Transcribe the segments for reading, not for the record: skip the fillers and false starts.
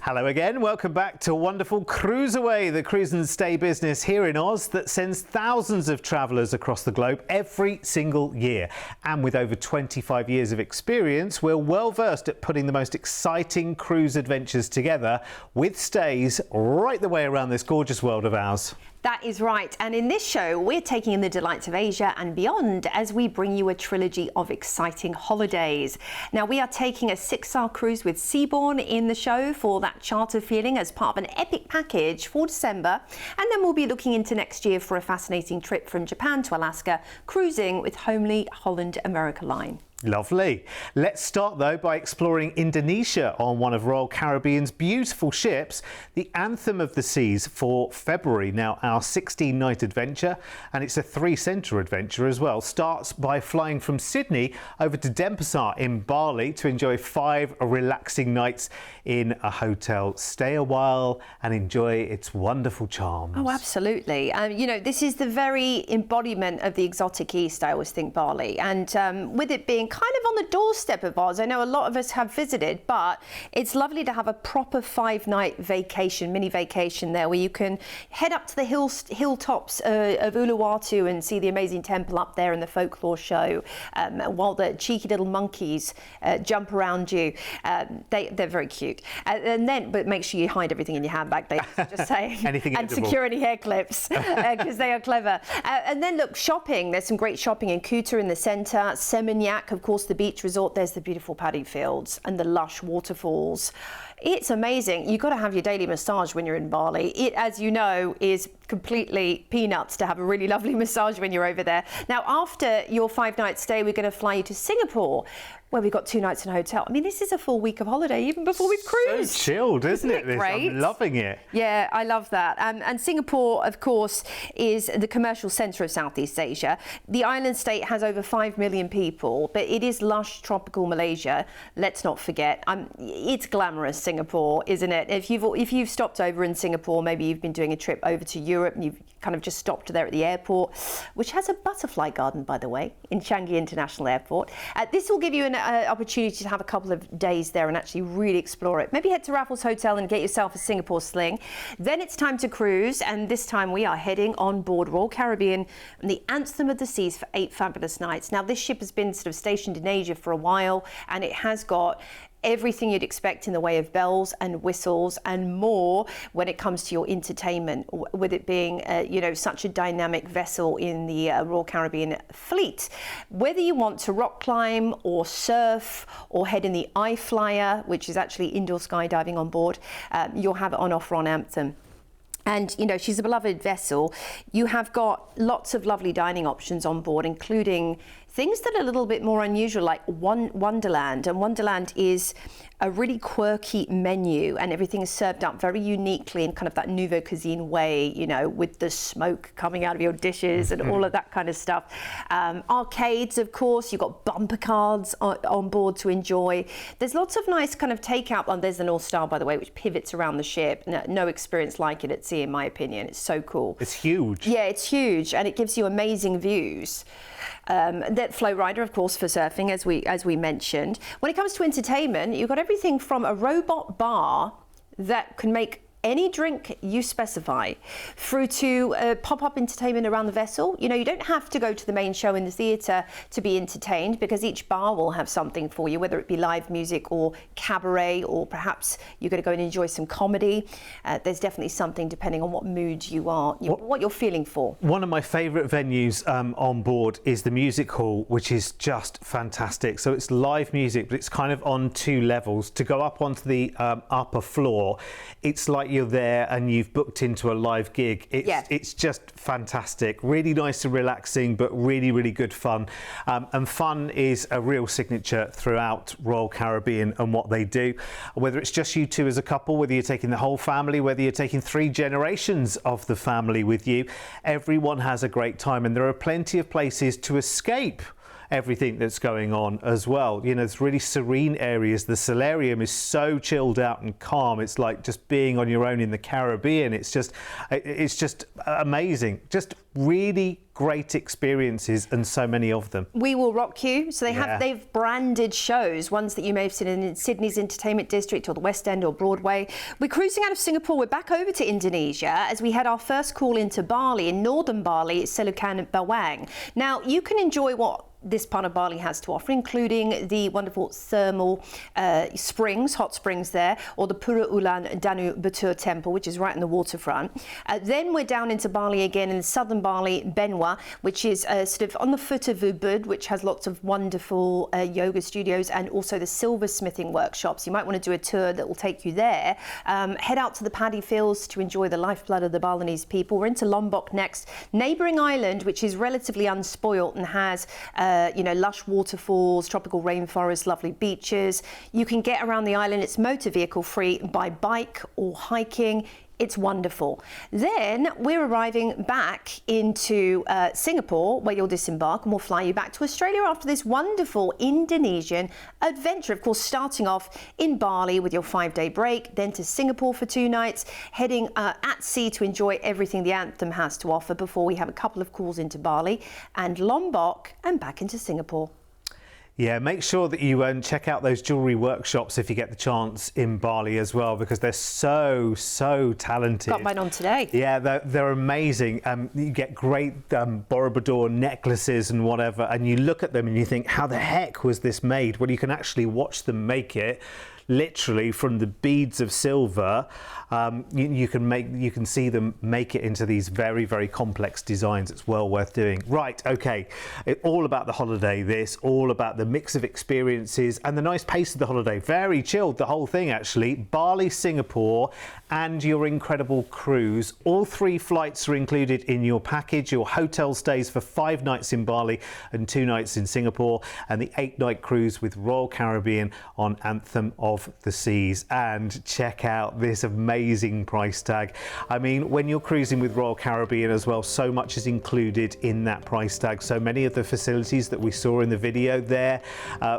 Hello again, welcome back to wonderful CruiseAway, the cruise and stay business here in Oz that sends thousands of travellers across the globe every single year. And with over 25 years of experience, we're well versed at putting the most exciting cruise adventures together with stays right the way around this gorgeous world of ours. That is right, and in this show we're taking in the delights of Asia and beyond as we bring you a trilogy of exciting holidays. Now we are taking a 6-star cruise with Seabourn in the show for that charter feeling as part of an epic package for December, and then we'll be looking into next year for a fascinating trip from Japan to Alaska, cruising with homely Holland America Line. Lovely. Let's start though by exploring Indonesia on one of Royal Caribbean's beautiful ships, the Anthem of the Seas for February. Now our 16-night adventure, and it's a 3-centre adventure as well, starts by flying from Sydney over to Denpasar in Bali to enjoy 5 relaxing nights in a hotel. Stay a while and enjoy its wonderful charms. Oh, absolutely. You know, this is the very embodiment of the exotic East, I always think, Bali. And with it being kind of on the doorstep of Oz, I know a lot of us have visited, but it's lovely to have a proper 5-night vacation, mini vacation there, where you can head up to the hilltops of Uluwatu and see the amazing temple up there and the folklore show, while the cheeky little monkeys jump around you. They're very cute. But make sure you hide everything in your handbag, ladies, just saying. Anything and edible. Secure any hair clips, because they are clever. And then look, shopping. There's some great shopping in Kuta in the centre, Seminyak, of course, the beach resort. There's the beautiful paddy fields and the lush waterfalls. It's amazing. You've got to have your daily massage when you're in Bali. It, as you know, is completely peanuts to have a really lovely massage when you're over there. Now, after your 5-night stay, we're going to fly you to Singapore, where we've got 2 nights in a hotel. I mean, this is a full week of holiday, even before we've cruised. So chilled, isn't it? Great? I'm loving it. Yeah, I love that. And Singapore, of course, is the commercial centre of Southeast Asia. The island state has over 5 million people, but it is lush tropical Malaysia. Let's not forget. It's glamorous, Singapore, isn't it? If you've stopped over in Singapore, maybe you've been doing a trip over to Europe and you've kind of just stopped there at the airport, which has a butterfly garden, by the way, in Changi International Airport. This will give you an opportunity to have a couple of days there and actually really explore it. Maybe head to Raffles Hotel and get yourself a Singapore sling. Then it's time to cruise, and this time we are heading on board Royal Caribbean and the Anthem of the Seas for 8 fabulous nights. Now, this ship has been sort of stationed in Asia for a while, and it has got everything you'd expect in the way of bells and whistles and more when it comes to your entertainment, with it being such a dynamic vessel in the Royal Caribbean fleet. Whether you want to rock climb or surf or head in the iFlyer, which is actually indoor skydiving on board, you'll have it on offer on Anthem. And, you know, she's a beloved vessel. You have got lots of lovely dining options on board, including things that are a little bit more unusual, like Wonderland. And Wonderland is a really quirky menu, and everything is served up very uniquely in kind of that nouveau cuisine way, you know, with the smoke coming out of your dishes and all of that kind of stuff. Arcades, of course, you've got bumper cards on board to enjoy. There's lots of nice kind of takeout. Oh, there's the North Star, by the way, which pivots around the ship. No experience like it at sea, in my opinion. It's so cool. It's huge. Yeah, it's huge, and it gives you amazing views. That Flow Rider, of course, for surfing, as we mentioned. When it comes to entertainment, you've got everything from a robot bar that can make any drink you specify, through to pop-up entertainment around the vessel. You know, you don't have to go to the main show in the theatre to be entertained, because each bar will have something for you, whether it be live music or cabaret, or perhaps you're going to go and enjoy some comedy. There's definitely something depending on what mood you are, what you're feeling for. One of my favourite venues on board is the music hall, which is just fantastic. So it's live music, but it's kind of on 2 levels. To go up onto the upper floor, it's like you're there and you've booked into a live gig. It's just fantastic. Really nice and relaxing, but really, really good fun. And fun is a real signature throughout Royal Caribbean and what they do. Whether it's just you two as a couple, whether you're taking the whole family, whether you're taking 3 generations of the family with you, everyone has a great time, and there are plenty of places to escape everything that's going on as well. You know, it's really serene areas. The solarium is so chilled out and calm. It's like just being on your own in the Caribbean. It's just amazing. Just really great experiences, and so many of them. We Will Rock You. So they've branded shows, ones that you may have seen in Sydney's Entertainment District or the West End or Broadway. We're cruising out of Singapore. We're back over to Indonesia as we had our first call into Bali, in northern Bali, Selokan Bawang. Now, you can enjoy what this part of Bali has to offer, including the wonderful thermal springs, hot springs there, or the Pura Ulan Danu Batur Temple, which is right in the waterfront. Then we're down into Bali again, in southern Bali, Benua, which is sort of on the foot of Ubud, which has lots of wonderful yoga studios and also the silversmithing workshops. You might want to do a tour that will take you there. Head out to the paddy fields to enjoy the lifeblood of the Balinese people. We're into Lombok next, neighbouring island, which is relatively unspoilt and has lush waterfalls, tropical rainforests, lovely beaches. You can get around the island. It's motor vehicle free by bike or hiking. It's wonderful. Then we're arriving back into Singapore, where you'll disembark, and we'll fly you back to Australia after this wonderful Indonesian adventure. Of course, starting off in Bali with your 5-day break, then to Singapore for 2 nights, heading at sea to enjoy everything the Anthem has to offer before we have a couple of calls into Bali and Lombok and back into Singapore. Yeah, make sure that you check out those jewellery workshops if you get the chance in Bali as well, because they're so talented. Got mine on today. Yeah, they're amazing. You get great Borobudur necklaces and whatever, and you look at them and you think, how the heck was this made? Well, you can actually watch them make it. Literally from the beads of silver, you can see them make it into these very complex designs. It's well worth doing. Right, okay, all about the holiday, this, all about the mix of experiences and the nice pace of the holiday. Very chilled, the whole thing actually. Bali, Singapore and your incredible cruise. All 3 flights are included in your package. Your hotel stays for 5 nights in Bali and 2 nights in Singapore, and the 8-night cruise with Royal Caribbean on Anthem of the Seas. And check out this amazing price tag. I mean, when you're cruising with Royal Caribbean as well, so much is included in that price tag. So many of the facilities that we saw in the video there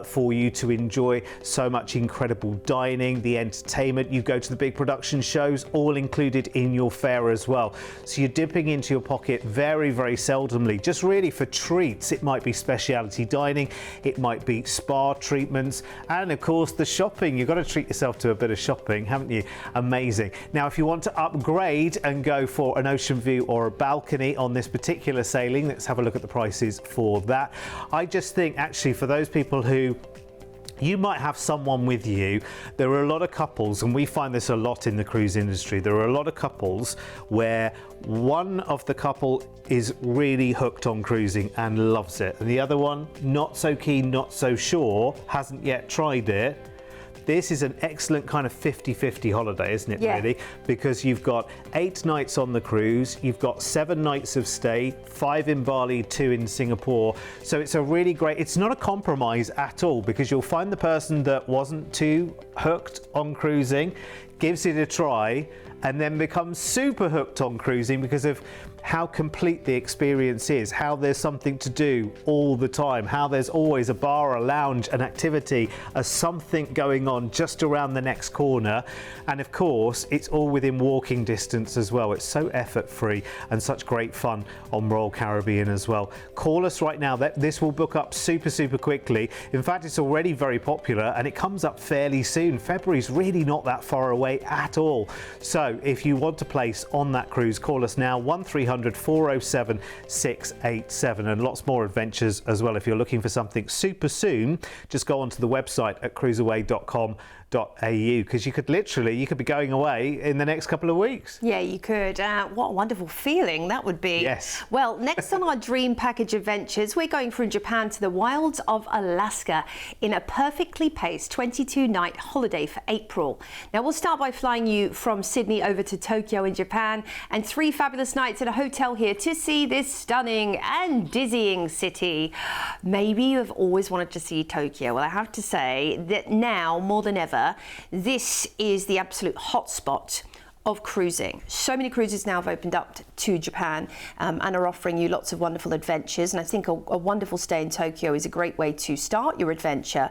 for you to enjoy, so much incredible dining, the entertainment. You go to the big production shows, all included in your fare as well. So you're dipping into your pocket very seldomly, just really for treats. It might be specialty dining, it might be spa treatments, and of course the shopping. You've got to treat yourself to a bit of shopping, haven't you? Amazing. Now, if you want to upgrade and go for an ocean view or a balcony on this particular sailing, let's have a look at the prices for that. I just think actually for those people who you might have someone with you. There are a lot of couples, and we find this a lot in the cruise industry. There are a lot of couples where one of the couple is really hooked on cruising and loves it, and the other one not so keen, not so sure, hasn't yet tried it. This is an excellent kind of 50-50 holiday, isn't it, really? Because you've got 8 nights on the cruise, you've got 7 nights of stay, 5 in Bali, 2 in Singapore. So it's a really great, it's not a compromise at all, because you'll find the person that wasn't too hooked on cruising, gives it a try, and then becomes super hooked on cruising because of how complete the experience is, how there's something to do all the time, how there's always a bar, a lounge, an activity, something going on just around the next corner. And of course, it's all within walking distance as well. It's so effort-free and such great fun on Royal Caribbean as well. Call us right now. This will book up super quickly. In fact, it's already very popular and it comes up fairly soon. February's really not that far away at all. So if you want to place on that cruise, call us now, 1300 407 687, and lots more adventures as well. If you're looking for something super soon, just go onto the website at cruiseaway.com.au, because you could be going away in the next couple of weeks. Yeah, you could. What a wonderful feeling that would be. Yes. Well, next on our dream package adventures, we're going from Japan to the wilds of Alaska in a perfectly paced 22-night holiday for April. Now, we'll start by flying you from Sydney over to Tokyo in Japan, and 3 fabulous nights in a hotel here to see this stunning and dizzying city. Maybe you have always wanted to see Tokyo. Well, I have to say that now more than ever, this is the absolute hotspot of cruising. So many cruises now have opened up to Japan and are offering you lots of wonderful adventures. And I think a wonderful stay in Tokyo is a great way to start your adventure.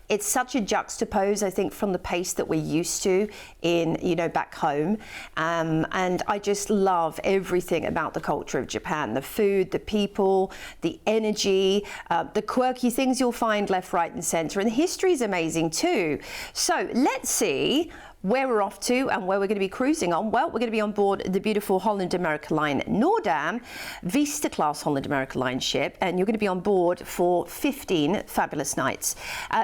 It's such a juxtapose, I think, from the pace that we're used to in, back home. And I just love everything about the culture of Japan, the food, the people, the energy, the quirky things you'll find left, right and centre. And the history is amazing too. So let's see where we're off to and where we're going to be cruising on. Well, we're going to be on board the beautiful Holland America Line Noordam Vista class Holland America Line ship, and you're going to be on board for 15 fabulous nights.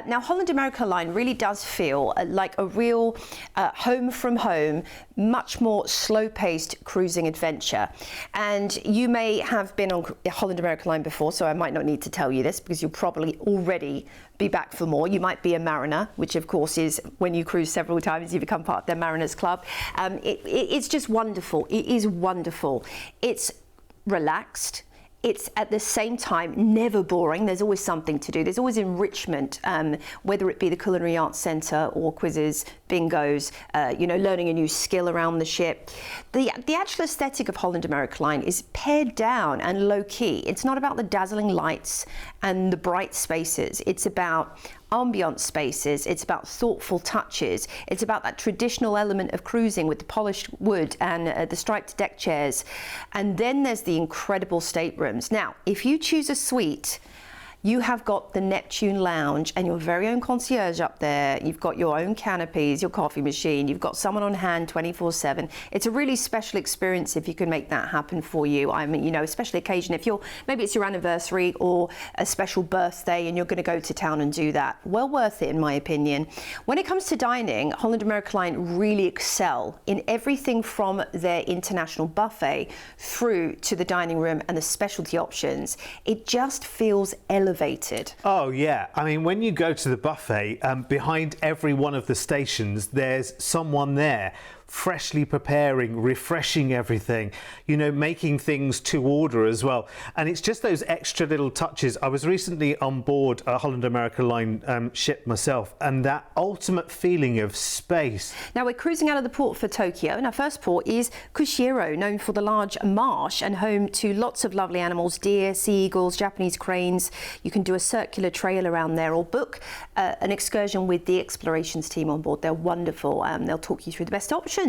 Now, Holland America Line really does feel like a real home from home, much more slow-paced cruising adventure. And you may have been on Holland America Line before, so I might not need to tell you this because you'll probably already be back for more. You might be a mariner, which of course is when you cruise several times, you become part of their Mariners Club. It's just wonderful. It is wonderful. It's relaxed. It's at the same time never boring. There's always something to do. There's always enrichment, whether it be the Culinary Arts Centre or quizzes, bingos, learning a new skill around the ship. The actual aesthetic of Holland America Line is pared down and low key. It's not about the dazzling lights and the bright spaces. It's about ambient spaces, it's about thoughtful touches, it's about that traditional element of cruising with the polished wood and the striped deck chairs. And then there's the incredible staterooms. Now, if you choose a suite, you have got the Neptune Lounge and your very own concierge up there. You've got your own canopies, your coffee machine. You've got someone on hand 24/7. It's a really special experience if you can make that happen for you. I mean, a special occasion. If maybe it's your anniversary or a special birthday and you're going to go to town and do that. Well worth it, in my opinion. When it comes to dining, Holland America Line really excel in everything from their international buffet through to the dining room and the specialty options. It just feels elevated. Oh yeah, I mean, when you go to the buffet, behind every one of the stations there's someone there freshly preparing, refreshing everything, making things to order as well. And it's just those extra little touches. I was recently on board a Holland America Line ship myself, and that ultimate feeling of space. Now we're cruising out of the port for Tokyo, and our first port is Kushiro, known for the large marsh and home to lots of lovely animals, deer, sea eagles, Japanese cranes. You can do a circular trail around there or book an excursion with the explorations team on board. They're wonderful. They'll talk you through the best options.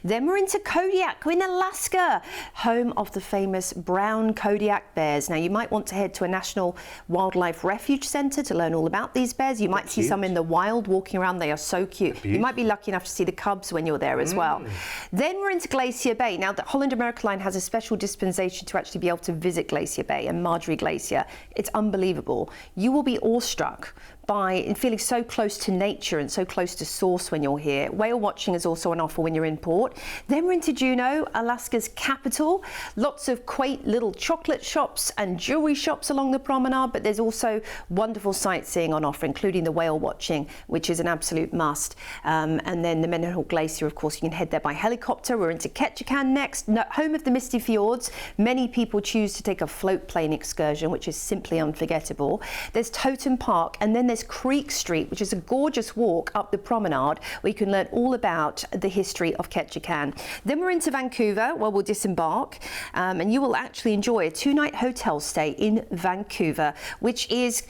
Then we're into Kodiak. We're in Alaska, home of the famous brown Kodiak bears. Now you might want to head to a National Wildlife Refuge Centre to learn all about these bears. You might see some in the wild walking around. They are so cute. You might be lucky enough to see the cubs when you're there as well. Then we're into Glacier Bay. Now the Holland America Line has a special dispensation to actually be able to visit Glacier Bay and Marjorie Glacier. It's unbelievable. You will be awestruck by feeling so close to nature and so close to source when you're here. Whale watching is also on offer when you're in port. Then we're into Juneau, Alaska's capital. Lots of quaint little chocolate shops and jewelry shops along the promenade, but there's also wonderful sightseeing on offer, including the whale watching, which is an absolute must. And then the Mendenhall Glacier, of course, you can head there by helicopter. We're into Ketchikan next, home of the Misty Fjords. Many people choose to take a float plane excursion, which is simply unforgettable. There's Totem Park, and then there's Creek Street, which is a gorgeous walk up the promenade where you can learn all about the history of Ketchikan. Then we're into Vancouver, where we'll disembark, and you will actually enjoy a 2-night hotel stay in Vancouver, which is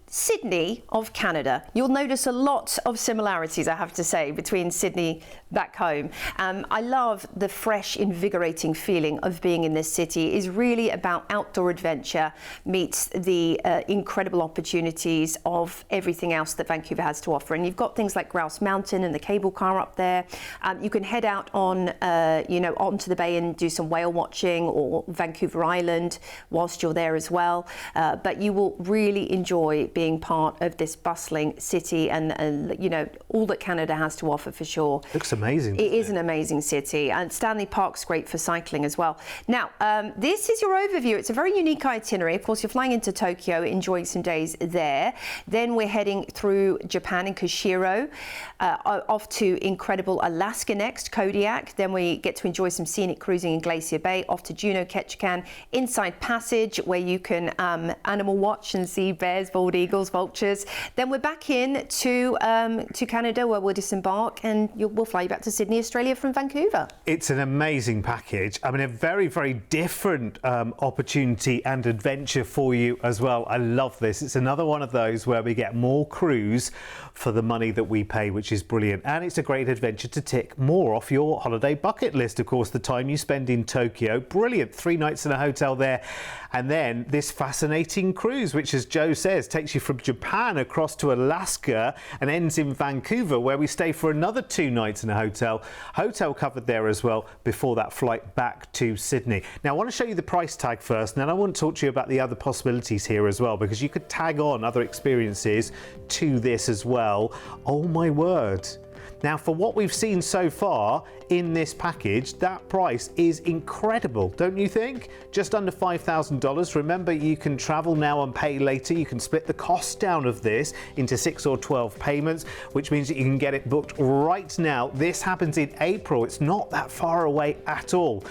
Sydney of Canada. You'll notice a lot of similarities, I have to say, between Sydney back home. I love the fresh, invigorating feeling of being in this city. It is really about outdoor adventure meets the incredible opportunities of everything else that Vancouver has to offer. And you've got things like Grouse Mountain and the cable car up there. You can head out on, onto the bay and do some whale watching, or Vancouver Island whilst you're there as well. But you will really enjoy being part of this bustling city and all that Canada has to offer, for sure. Looks amazing. It is an amazing city, and Stanley Park's great for cycling as well. Now, this is your overview. It's a very unique itinerary. Of course, you're flying into Tokyo, enjoying some days there. Then we're heading through Japan and Kushiro, off to incredible Alaska next, Kodiak. Then we get to enjoy some scenic cruising in Glacier Bay, off to Juneau, Ketchikan, Inside Passage, where you can animal watch and see bears, bald eagles, eagles, vultures. Then we're back in to Canada, where we'll disembark, and we'll fly you back to Sydney, Australia from Vancouver. It's an amazing package. I mean, a very, very different opportunity and adventure for you as well. I love this. It's another one of those where we get more cruise for the money that we pay, which is brilliant. And it's a great adventure to tick more off your holiday bucket list. Of course, the time you spend in Tokyo, brilliant. 3 nights in a hotel there. And then this fascinating cruise, which, as Joe says, takes you from Japan across to Alaska and ends in Vancouver, where we stay for another 2 nights in a hotel. Hotel covered there as well before that flight back to Sydney. Now, I want to show you the price tag first, and then I want to talk to you about the other possibilities here as well, because you could tag on other experiences to this as well. Oh my word. Now, for what we've seen so far in this package, that price is incredible, don't you think? Just under $5,000. Remember, you can travel now and pay later. You can split the cost down of this into 6 or 12 payments, which means that you can get it booked right now. This happens in April. It's not that far away at all.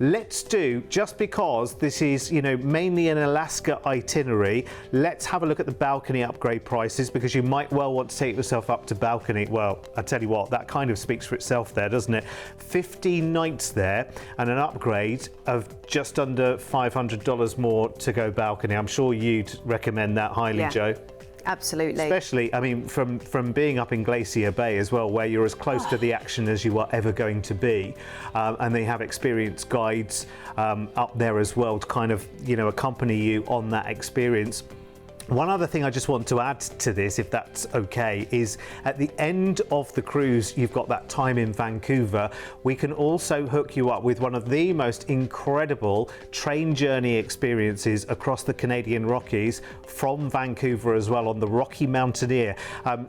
Let's do, just because this is, you know, mainly an Alaska itinerary, let's have a look at the balcony upgrade prices, because you might well want to take yourself up to balcony. Well, I tell you what, that kind of speaks for itself there, doesn't it? 15 nights there and an upgrade of just under $500 more to go balcony. I'm sure you'd recommend that highly, Joe. Absolutely. Especially, I mean, from being up in Glacier Bay as well, where you're as close to the action as you are ever going to be. And they have experienced guides up there as well to kind of, you know, accompany you on that experience. One other thing I just want to add to this, if that's okay, is at the end of the cruise, you've got that time in Vancouver. We can also hook you up with one of the most incredible train journey experiences across the Canadian Rockies from Vancouver as well, on the Rocky Mountaineer.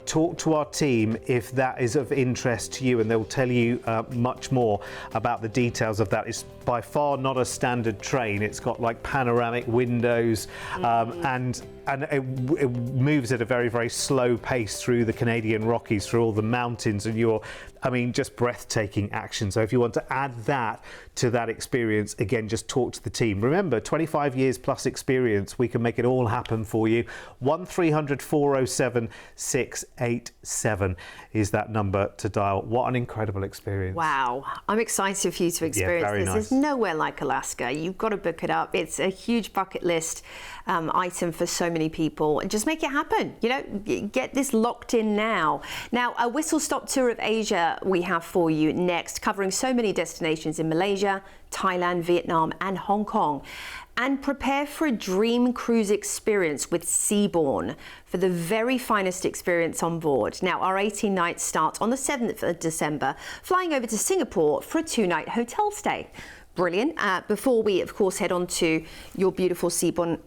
Talk to our team if that is of interest to you, and they'll tell you much more about the details of that. It's by far not a standard train. It's got like panoramic windows, and it moves at a very, very slow pace through the Canadian Rockies, through all the mountains, and just breathtaking action. So if you want to add that to that experience, again, just talk to the team. Remember, 25 years plus experience, we can make it all happen for you. 1300 407 687 is that number to dial. What an incredible experience. Wow, I'm excited for you to experience this. Nice. There's nowhere like Alaska. You've got to book it up. It's a huge bucket list item for so many people, and just make it happen. You know, get this locked in now. Now, a whistle-stop tour of Asia we have for you next, covering so many destinations in Malaysia, Thailand, Vietnam and Hong Kong. And prepare for a dream cruise experience with Seabourn for the very finest experience on board. Now, our 18 nights start on the 7th of December, flying over to Singapore for a 2-night hotel stay. Brilliant. Before we, of course, head on to your beautiful Seabourn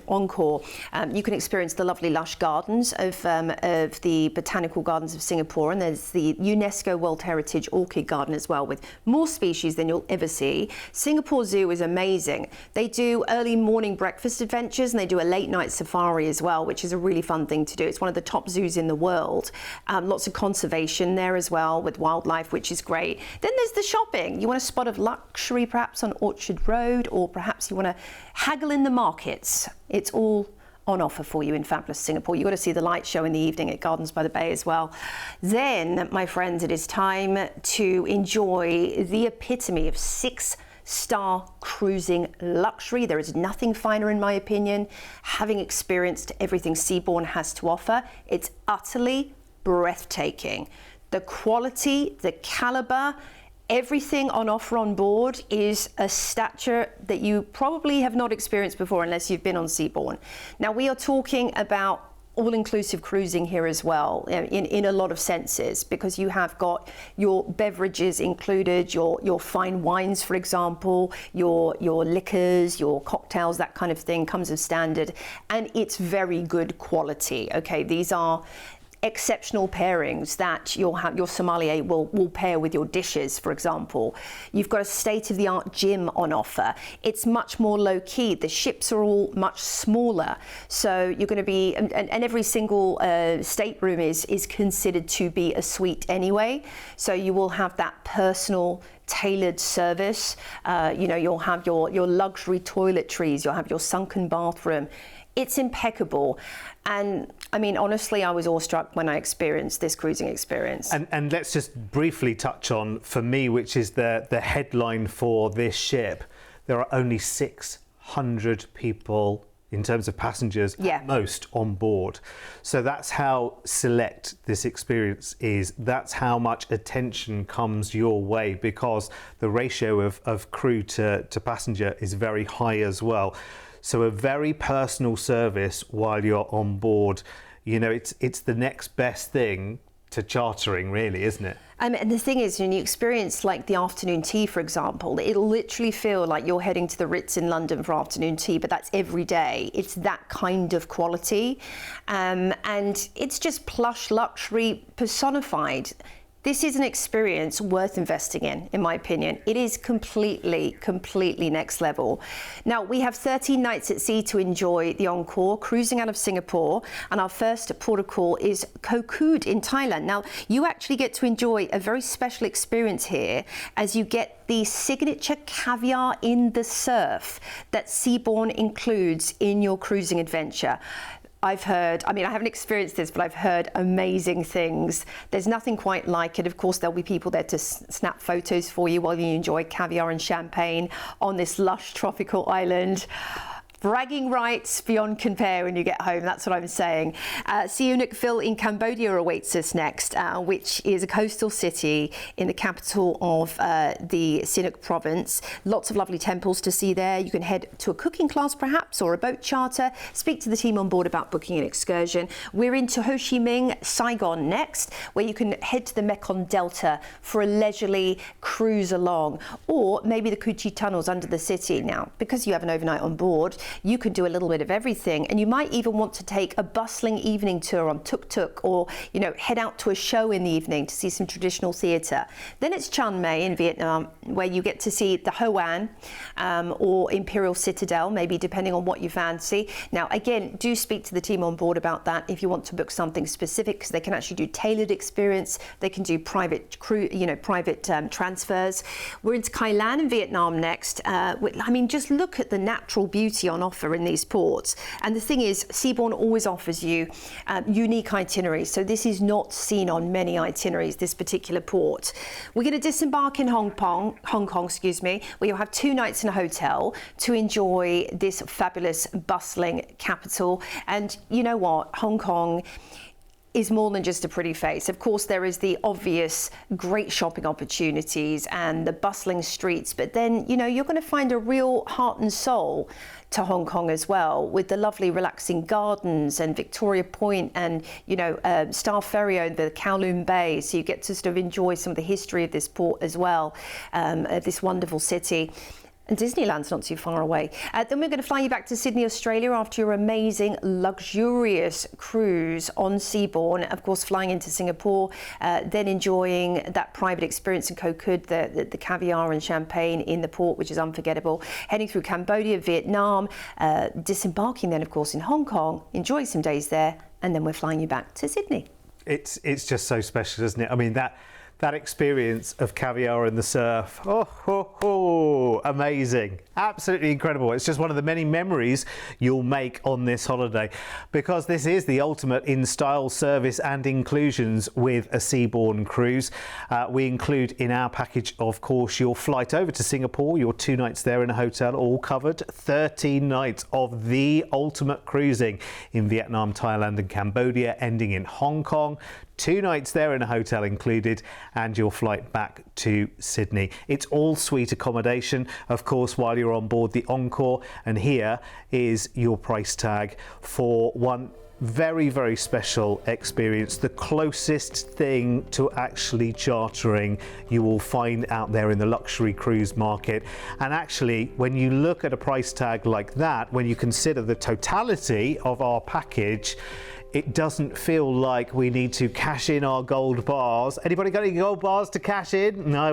Encore, you can experience the lovely lush gardens of the Botanical Gardens of Singapore, and there's the UNESCO World Heritage Orchid Garden as well, with more species than you'll ever see. Singapore Zoo is amazing. They do early morning breakfast adventures, and they do a late night safari as well, which is a really fun thing to do. It's one of the top zoos in the world. Lots of conservation there as well, with wildlife, which is great. Then there's the shopping. You want a spot of luxury perhaps on Orchard Road, or perhaps you want to haggle in the markets. It's all on offer for you in fabulous Singapore. You've got to see the light show in the evening at Gardens by the Bay as well. Then, my friends, it is time to enjoy the epitome of 6-star cruising luxury. There is nothing finer, in my opinion. Having experienced everything Seabourn has to offer, it's utterly breathtaking. The quality, the caliber, everything on offer on board is a stature that you probably have not experienced before unless you've been on Seabourn. Now, we are talking about all-inclusive cruising here as well, in a lot of senses, because you have got your beverages included, your fine wines, for example, your liquors, your cocktails, that kind of thing comes as standard, and it's very good quality. Okay, these are exceptional pairings that your sommelier will pair with your dishes, for example. You've got a state-of-the-art gym on offer. It's much more low-key. The ships are all much smaller, so you're going to be, and every single stateroom is considered to be a suite anyway, so you will have that personal tailored service. You'll have your luxury toiletries, you'll have your sunken bathroom. It's impeccable. And I mean, honestly, I was awestruck when I experienced this cruising experience. And let's just briefly touch on, for me, which is the headline for this ship, there are only 600 people in terms of passengers at most on board. So that's how select this experience is. That's how much attention comes your way, because the ratio of crew to passenger is very high as well. So a very personal service while you're on board. You know, it's the next best thing to chartering, really, isn't it? And the thing is, when you experience like the afternoon tea, for example, it'll literally feel like you're heading to the Ritz in London for afternoon tea, but that's every day. It's that kind of quality. And it's just plush luxury personified. This is an experience worth investing in my opinion. It is completely next level. Now, we have 13 nights at sea to enjoy the Encore, cruising out of Singapore, and our first port of call is Koh Kood in Thailand. Now, you actually get to enjoy a very special experience here, as you get the signature caviar in the surf that Seabourn includes in your cruising adventure. I've heard, I mean, I haven't experienced this, but I've heard amazing things. There's nothing quite like it. Of course, there'll be people there to snap photos for you while you enjoy caviar and champagne on this lush tropical island. Bragging rights beyond compare when you get home, that's what I'm saying. Sihanouk Ville in Cambodia awaits us next, which is a coastal city in the capital of the Sihanouk province. Lots of lovely temples to see there. You can head to a cooking class perhaps, or a boat charter. Speak to the team on board about booking an excursion. We're into Ho Chi Minh, Saigon next, where you can head to the Mekong Delta for a leisurely cruise along, or maybe the Cu Chi tunnels under the city. Now, because you have an overnight on board, you can do a little bit of everything, and you might even want to take a bustling evening tour on tuk-tuk, or head out to a show in the evening to see some traditional theatre. Then it's Chiang Mai in Vietnam, where you get to see the Ho An or Imperial Citadel, maybe depending on what you fancy. Now, again, do speak to the team on board about that if you want to book something specific, because they can actually do tailored experience. They can do private transfers. We're into Kai Lan in Vietnam next. I mean, just look at the natural beauty on offer in these ports. And the thing is, Seabourn always offers you unique itineraries. So this is not seen on many itineraries, this particular port. We're going to disembark in Hong Kong, where you'll have 2 nights in a hotel to enjoy this fabulous, bustling capital. And you know what? Hong Kong is more than just a pretty face. Of course, there is the obvious great shopping opportunities and the bustling streets, but then, you're going to find a real heart and soul to Hong Kong as well, with the lovely relaxing gardens and Victoria Point and, Star Ferry over the Kowloon Bay. So you get to sort of enjoy some of the history of this port as well, this wonderful city. And Disneyland's not too far away. Then we're going to fly you back to Sydney, Australia after your amazing, luxurious cruise on Seabourn. Of course, flying into Singapore, then enjoying that private experience in Koh Kood, the caviar and champagne in the port, which is unforgettable. Heading through Cambodia, Vietnam, disembarking then, of course, in Hong Kong, enjoying some days there, and then we're flying you back to Sydney. It's just so special, isn't it? I mean, that experience of caviar in the surf, amazing, absolutely incredible. It's just one of the many memories you'll make on this holiday, because this is the ultimate in style, service and inclusions with a Seabourn cruise. We include in our package, of course, your flight over to Singapore, your 2 nights there in a hotel, all covered, 13 nights of the ultimate cruising in Vietnam, Thailand and Cambodia, ending in Hong Kong. 2 nights there in a hotel included, and your flight back to Sydney. It's all suite accommodation, of course, while you're on board the Encore. And here is your price tag for one very, very special experience, the closest thing to actually chartering you will find out there in the luxury cruise market. And actually, when you look at a price tag like that, when you consider the totality of our package, it doesn't feel like we need to cash in our gold bars. Anybody got any gold bars to cash in? No, I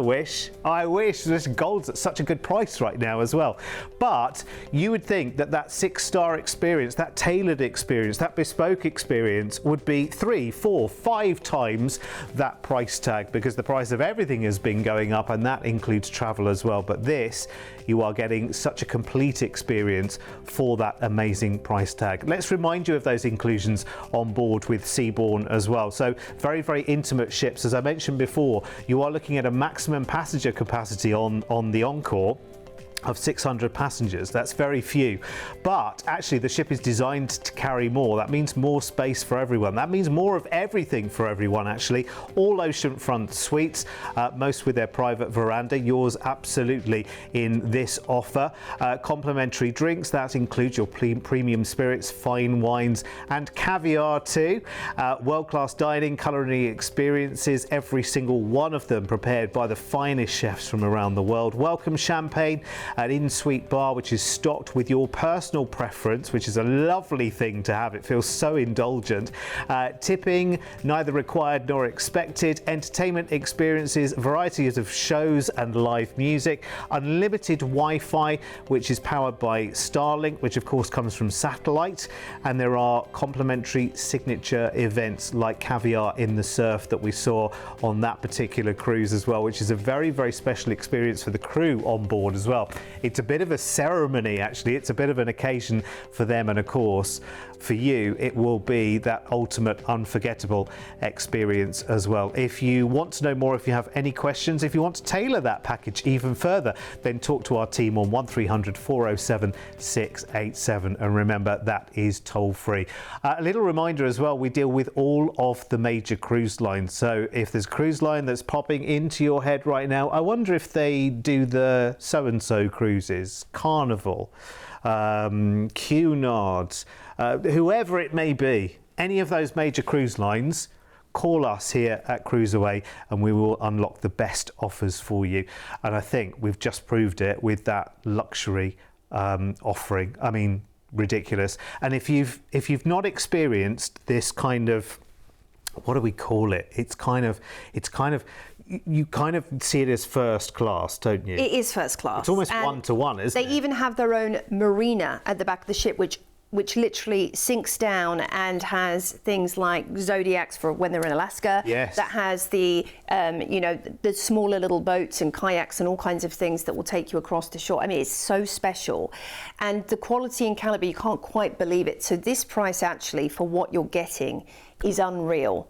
wish. This gold's at such a good price right now as well. But you would think that that 6-star experience, that tailored experience, that bespoke experience would be 3, 4, 5 times that price tag, because the price of everything has been going up, and that includes travel as well. But this, you are getting such a complete experience for that amazing price tag. Let's remind you of those inclusions on board with Seabourn as well. So very, very intimate ships. As I mentioned before, you are looking at a maximum passenger capacity on the Encore of 600 passengers. That's very few, but actually the ship is designed to carry more. That means more space for everyone. That means more of everything for everyone, actually. All oceanfront suites, most with their private veranda. Yours absolutely in this offer. Complimentary drinks, that includes your premium spirits, fine wines and caviar too. World-class dining, culinary experiences, every single one of them prepared by the finest chefs from around the world. Welcome champagne, an in-suite bar which is stocked with your personal preference, which is a lovely thing to have. It feels so indulgent. Tipping, neither required nor expected. Entertainment experiences, varieties of shows and live music. Unlimited Wi-Fi, which is powered by Starlink, which of course comes from satellite. And there are complimentary signature events like Caviar in the Surf that we saw on that particular cruise as well, which is a very, very special experience for the crew on board as well. It's a bit of a ceremony, actually. It's a bit of an occasion for them, and of course for you it will be that ultimate unforgettable experience as well. If you want to know more, if you have any questions, if you want to tailor that package even further, then talk to our team on 1300 407 687, and remember, that is toll free. A little reminder as well, we deal with all of the major cruise lines, so if there's a cruise line that's popping into your head right now, I wonder if they do the so-and-so cruises, Carnival, Cunard, whoever it may be, any of those major cruise lines, call us here at CruiseAway and we will unlock the best offers for you. And I think we've just proved it with that luxury offering. I mean, ridiculous. And if you've not experienced this kind of, what do we call it? It's kind of you kind of see it as first class, don't you? It is first class. It's almost one-to-one, isn't it? They even have their own marina at the back of the ship, which literally sinks down and has things like zodiacs for when they're in Alaska. Yes. That has the, the smaller little boats and kayaks and all kinds of things that will take you across the shore. I mean, it's so special. And the quality and caliber, you can't quite believe it. So this price actually for what you're getting is unreal,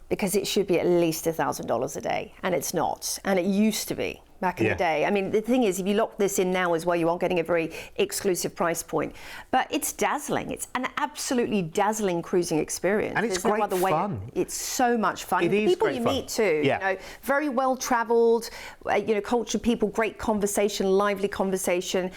because it should be at least $1,000 a day, and it's not. And it used to be back in the day. I mean, the thing is, if you lock this in now as well, you aren't getting a very exclusive price point. But it's dazzling. It's an absolutely dazzling cruising experience. And it's great fun. It's so much fun. It is people great you fun. meet too, Yeah. very well travelled, cultured people, great conversation, lively conversation.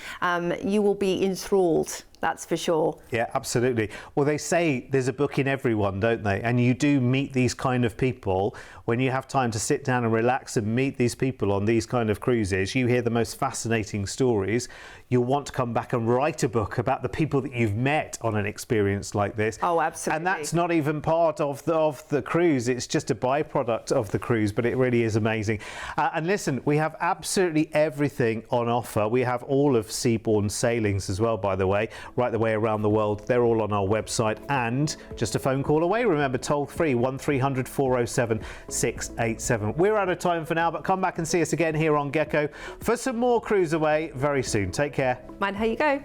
You will be enthralled. That's for sure. Yeah, absolutely. Well, they say there's a book in everyone, don't they? And you do meet these kind of people when you have time to sit down and relax and meet these people on these kind of cruises. You hear the most fascinating stories. You'll want to come back and write a book about the people that you've met on an experience like this. Oh, absolutely. And that's not even part of the cruise. It's just a byproduct of the cruise, but it really is amazing. And listen, we have absolutely everything on offer. We have all of Seabourn sailings as well, by the way, right the way around the world. They're all on our website and just a phone call away. Remember, toll free 1300 407 687. We're out of time for now, but come back and see us again here on Gecko for some more CruiseAway very soon. Take care. Mind how you go.